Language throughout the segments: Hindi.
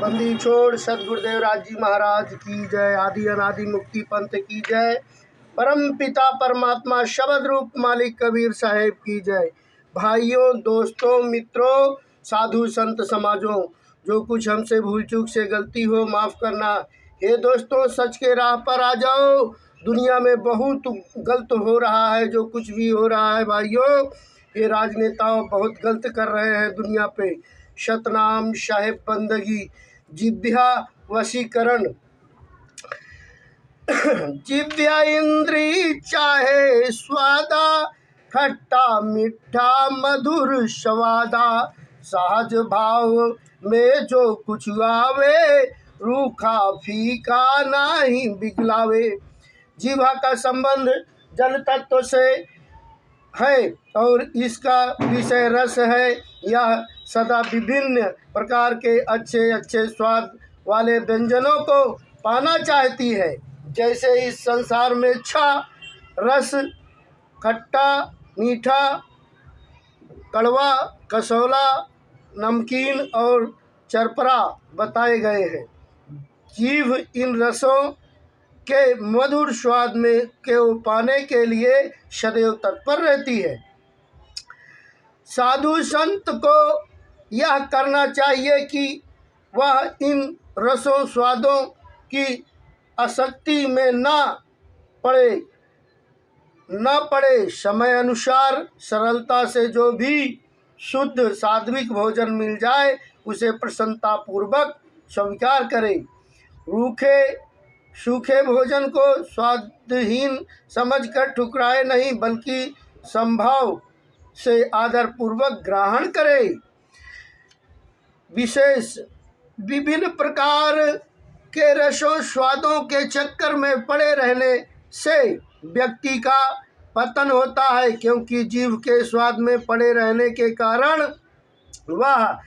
बंदी छोड़ सदगुरुदेव राज जी महाराज की जय। आदि अनादि मुक्ति पंथ की जय। परम पिता परमात्मा शब्द रूप मालिक कबीर साहेब की जय। भाइयों, दोस्तों, मित्रों, साधु संत समाजों, जो कुछ हमसे भूल चूक से गलती हो माफ़ करना। हे दोस्तों, सच के राह पर आ जाओ। दुनिया में बहुत गलत हो रहा है। जो कुछ भी हो रहा है भाइयों, ये राजनेता बहुत गलत कर रहे हैं दुनिया पे। सतनाम साहेब बंदगी, जिव्या वशीकरण, जिव्या इंद्री चाहे स्वादा, खट्टा मीठा मधुर स्वादा, सहज भाव में जो कुछ आवे, रूखा फीका नहीं बिगलावे। जीवा का संबंध जल तत्व से है और इसका विषय रस है। यह सदा विभिन्न प्रकार के अच्छे अच्छे स्वाद वाले व्यंजनों को पाना चाहती है। जैसे इस संसार में छा, रस, खट्टा, मीठा, कड़वा, कसौला, नमकीन और चरपरा बताए गए हैं। जीव इन रसों के मधुर स्वाद में को पाने के लिए सदैव तत्पर रहती है। साधु संत को यह करना चाहिए कि वह इन रसों स्वादों की आसक्ति में न पड़े। समय अनुसार सरलता से जो भी शुद्ध सात्विक भोजन मिल जाए उसे प्रसन्नता पूर्वक स्वीकार करें। रूखे सूखे भोजन को स्वादहीन समझकर ठुकराए नहीं, बल्कि संभाव से आदर पूर्वक ग्रहण करें। विशेष विभिन्न प्रकार के रसों स्वादों के चक्कर में पड़े रहने से व्यक्ति का पतन होता है, क्योंकि जीव के स्वाद में पड़े रहने के कारण वह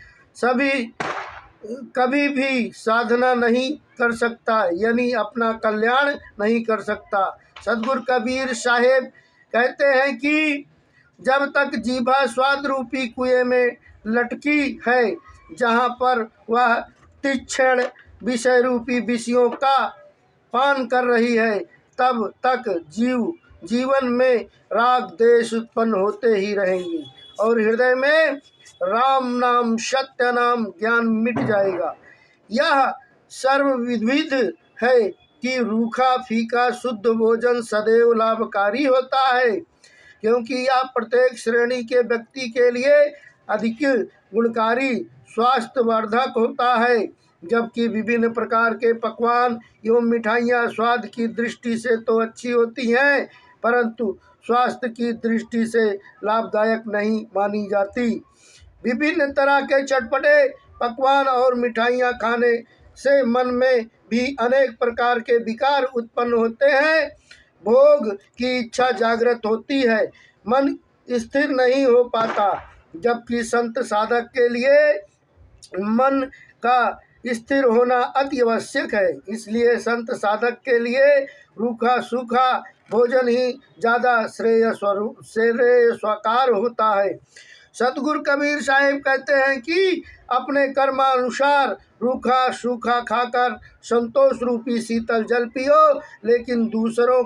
कभी भी साधना नहीं कर सकता, यानी अपना कल्याण नहीं कर सकता। सदगुरु कबीर साहेब कहते हैं कि जब तक जीभा स्वाद रूपी कुएं में लटकी है, जहाँ पर वह तीक्ष्ण विषय रूपी विषयों का पान कर रही है, तब तक जीवन में राग द्वेष उत्पन्न होते ही रहेंगे और हृदय में राम नाम सत्य नाम ज्ञान मिट जाएगा। यह सर्वविदित है कि रूखा फीका शुद्ध भोजन सदैव लाभकारी होता है, क्योंकि यह प्रत्येक श्रेणी के व्यक्ति के लिए अधिक गुणकारी स्वास्थ्यवर्धक होता है। जबकि विभिन्न प्रकार के पकवान एवं मिठाइयाँ स्वाद की दृष्टि से तो अच्छी होती हैं, परंतु स्वास्थ्य की दृष्टि से लाभदायक नहीं मानी जाती। विभिन्न तरह के चटपटे पकवान और मिठाइयाँ खाने से मन में भी अनेक प्रकार के विकार उत्पन्न होते हैं। भोग की इच्छा जागृत होती है, मन स्थिर नहीं हो पाता। जबकि संत साधक के लिए मन का स्थिर होना अति आवश्यक है। इसलिए संत साधक के लिए रूखा सूखा भोजन ही ज़्यादा श्रेयस्कर होता है। सदगुरु कबीर साहेब कहते हैं कि अपने कर्मानुसार रूखा सूखा खाकर संतोष रूपी शीतल जल पियो, लेकिन दूसरों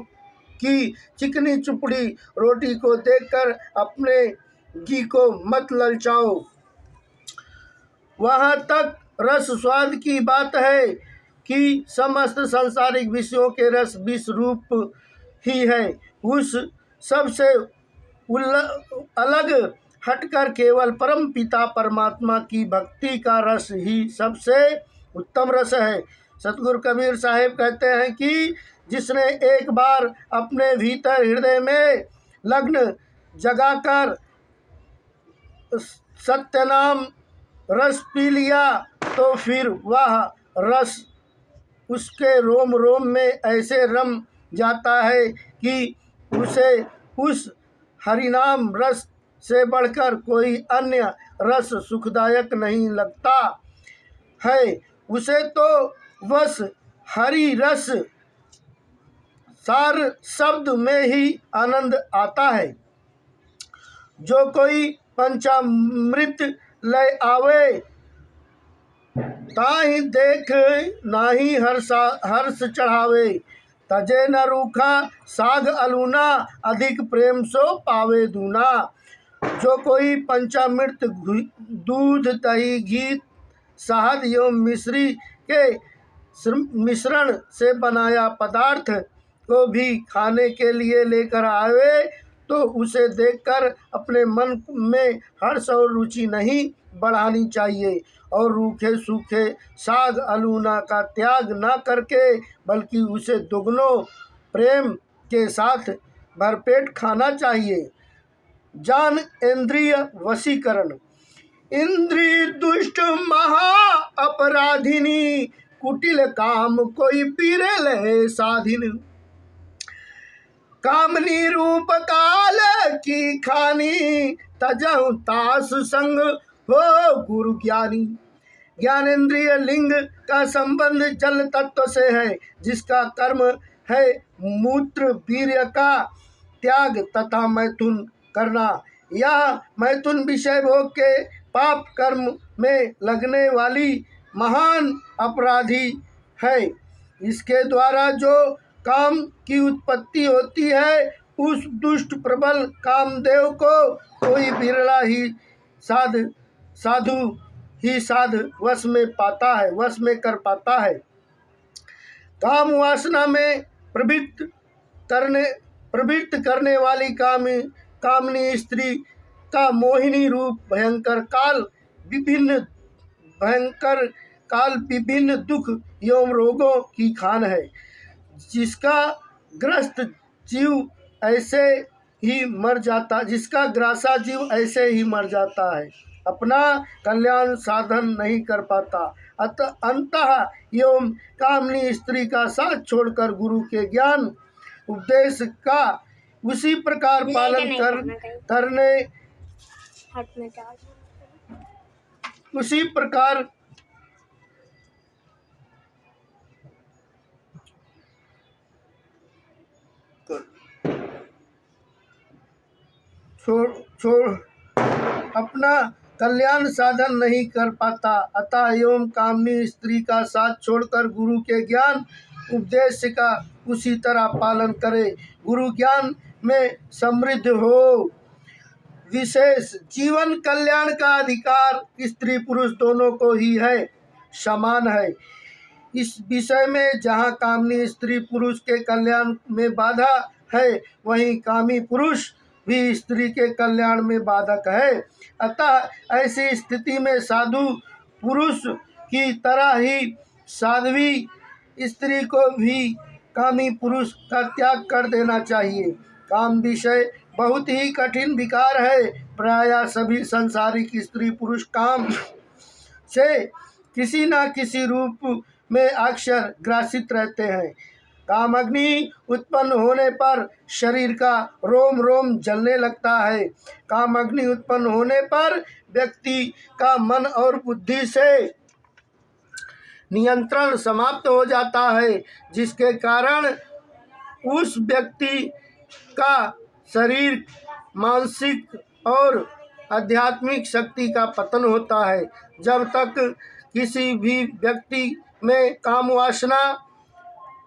की चिकनी चुपड़ी रोटी को देखकर अपने घी को मत ललचाओ। वहाँ तक रस स्वाद की बात है कि समस्त सांसारिक विषयों के रस विष रूप ही है। उस सबसे अलग हटकर केवल परम पिता परमात्मा की भक्ति का रस ही सबसे उत्तम रस है। सतगुरु कबीर साहेब कहते हैं कि जिसने एक बार अपने भीतर हृदय में लग्न जगाकर सत्य नाम रस पी लिया, तो फिर वह रस उसके रोम रोम में ऐसे रम जाता है कि उसे उस हरिनाम रस से बढ़कर कोई अन्य रस सुखदायक नहीं लगता है। उसे तो बस हरि रस सार शब्द में ही आनंद आता है। जो कोई पंचामृत ले आवे, ताहि देख नाही हर्ष चढ़ावे, तजे न रूखा साग अलूना, अधिक प्रेम सो पावे दूना। जो कोई पंचामृत दूध दही घी शहद एवं मिश्री के मिश्रण से बनाया पदार्थ को भी खाने के लिए लेकर आवे तो उसे देखकर अपने मन में हर्ष और रुचि नहीं बढ़ानी चाहिए और रूखे सूखे साग अलूना का त्याग न करके बल्कि उसे दुगनों प्रेम के साथ भरपेट खाना चाहिए। जान इंद्रिय वशीकरण। इंद्रिय दुष्ट महा अपराधिनी, कुटिल काम कोई पीरे साधिन। कामनी रूप काल की खानी, तजहु तास संग हो गुरु ज्ञानी। ज्ञानेन्द्रिय लिंग का संबंध जल तत्व से है, जिसका कर्म है मूत्र वीर्य का त्याग तथा मैथुन करना। यह मैथुन विषय भोग के पाप कर्म में लगने वाली महान अपराधी है। इसके द्वारा जो काम की उत्पत्ति होती है, उस दुष्ट प्रबल कामदेव को कोई बिरला ही साधु वश में कर पाता है। काम वासना में प्रवृत्त करने वाली कामनी स्त्री का मोहिनी रूप भयंकर काल विभिन्न दुख एवं रोगों की खान है, जिसका ग्रस्त जीव ऐसे ही मर जाता है, अपना कल्याण साधन नहीं कर पाता। अंतः एवं कामनी स्त्री का साथ छोड़कर गुरु के ज्ञान उपदेश का उसी प्रकार पालन करने उसी प्रकार छोड़ अपना कल्याण साधन नहीं कर पाता। अतः एवं कामनी स्त्री का साथ छोड़कर गुरु के ज्ञान उपदेश का उसी तरह पालन करे, गुरु ज्ञान में समृद्ध हो। विशेष जीवन कल्याण का अधिकार स्त्री पुरुष दोनों को ही है, समान है। इस विषय में जहाँ कामनी स्त्री पुरुष के कल्याण में बाधा है, वहीं कामी पुरुष भी स्त्री के कल्याण में बाधक है। अतः ऐसी स्थिति में साधु पुरुष की तरह ही साध्वी स्त्री को भी कामी पुरुष का त्याग कर देना चाहिए। काम विषय बहुत ही कठिन विकार है। प्रायः सभी संसारिक स्त्री पुरुष काम से किसी न किसी रूप में अक्सर ग्रासित रहते हैं। काम अग्नि उत्पन्न होने पर शरीर का रोम रोम जलने लगता है। काम अग्नि उत्पन्न होने पर व्यक्ति का मन और बुद्धि से नियंत्रण समाप्त हो जाता है, जिसके कारण उस व्यक्ति का शरीर मानसिक और आध्यात्मिक शक्ति का पतन होता है। जब तक किसी भी व्यक्ति में काम वासना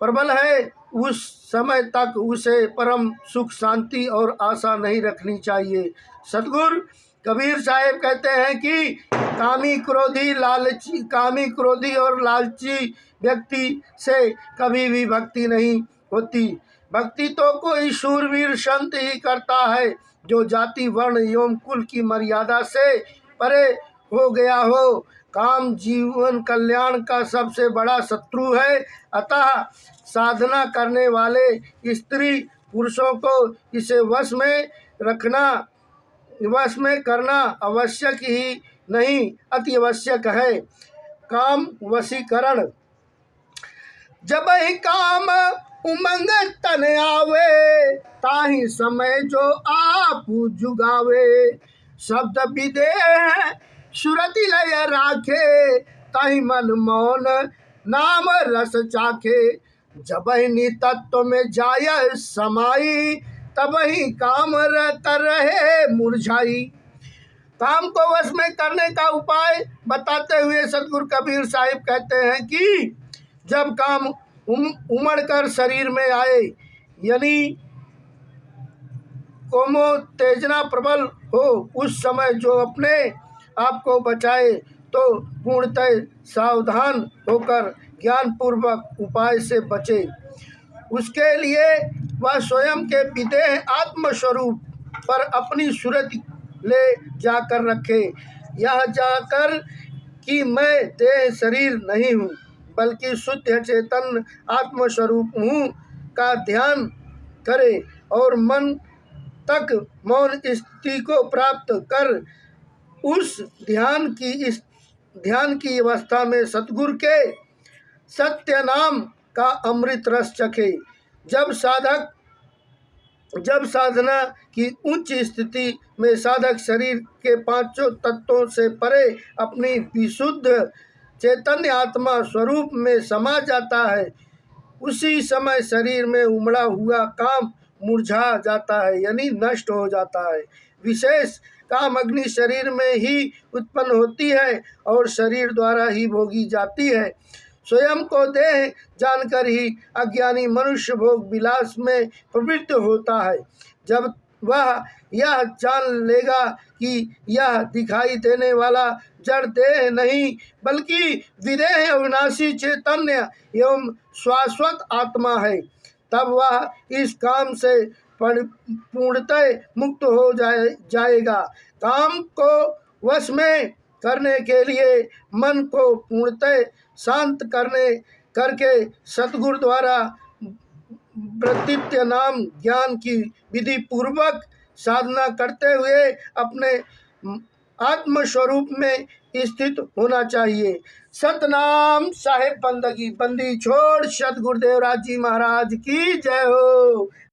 प्रबल है, उस समय तक उसे परम सुख शांति और आशा नहीं रखनी चाहिए। सतगुरु कबीर साहेब कहते हैं कि कामी क्रोधी और लालची व्यक्ति से कभी भी भक्ति नहीं होती। भक्ति तो कोई शूरवीर संत ही करता है, जो जाति वर्ण एवं कुल की मर्यादा से परे हो गया हो। काम जीवन कल्याण का सबसे बड़ा शत्रु है। अतः साधना करने वाले स्त्री पुरुषों को इसे वश में करना आवश्यक ही नहीं, अति आवश्यक है। काम वशीकरण। जब ही काम उमंग तन आवे, ताहि समय जो आप जुगावे। शब्द विदेह सुरति लय राखे, ताहि मन मौन नाम रस चाखे। जब ही तत्व में जाय समाई, तब ही काम कर रहे मुरझाई। काम को वश में करने का उपाय बताते हुए सतगुरु कबीर साहिब कहते हैं कि जब काम उमड़ कर शरीर में आए, यानी कोमोत्तेजना प्रबल हो, उस समय जो अपने आप को बचाए तो पूर्णतः सावधान होकर ज्ञानपूर्वक उपाय से बचे। उसके लिए वह स्वयं के विदेह आत्मस्वरूप पर अपनी सूरत ले जाकर रखे। यह जाकर कि मैं देह शरीर नहीं हूँ बल्कि शुद्ध चेतन आत्मस्वरूप हूँ का ध्यान करे और मन तक मौन स्थिति को प्राप्त कर उस ध्यान की अवस्था में सतगुरु के सत्य नाम का अमृत रस चखे। जब साधना की उच्च स्थिति में साधक शरीर के पांचों तत्वों से परे अपनी विशुद्ध चैतन्य आत्मा स्वरूप में समा जाता है, उसी समय शरीर में उमड़ा हुआ काम मुरझा जाता है, यानी नष्ट हो जाता है। विशेष काम अग्नि शरीर में ही उत्पन्न होती है और शरीर द्वारा ही भोगी जाती है। स्वयं को देह जानकर ही अज्ञानी मनुष्य भोग विलास में प्रवृत्त होता है। जब वह यह जान लेगा कि यह दिखाई देने वाला जड़ देह नहीं बल्कि विदेह अविनाशी चैतन्य एवं शाश्वत आत्मा है, तब वह इस काम से पूर्णतः मुक्त हो जाएगा। काम को वश में करने के लिए मन को पूर्णतः शांत करके सतगुरु द्वारा वृत्तित्व नाम ज्ञान की विधि पूर्वक साधना करते हुए अपने आत्मस्वरूप में स्थित होना चाहिए। सतनाम साहेब बंदगी बंदी छोड़ सतगुरुदेव राज जी महाराज की जय हो।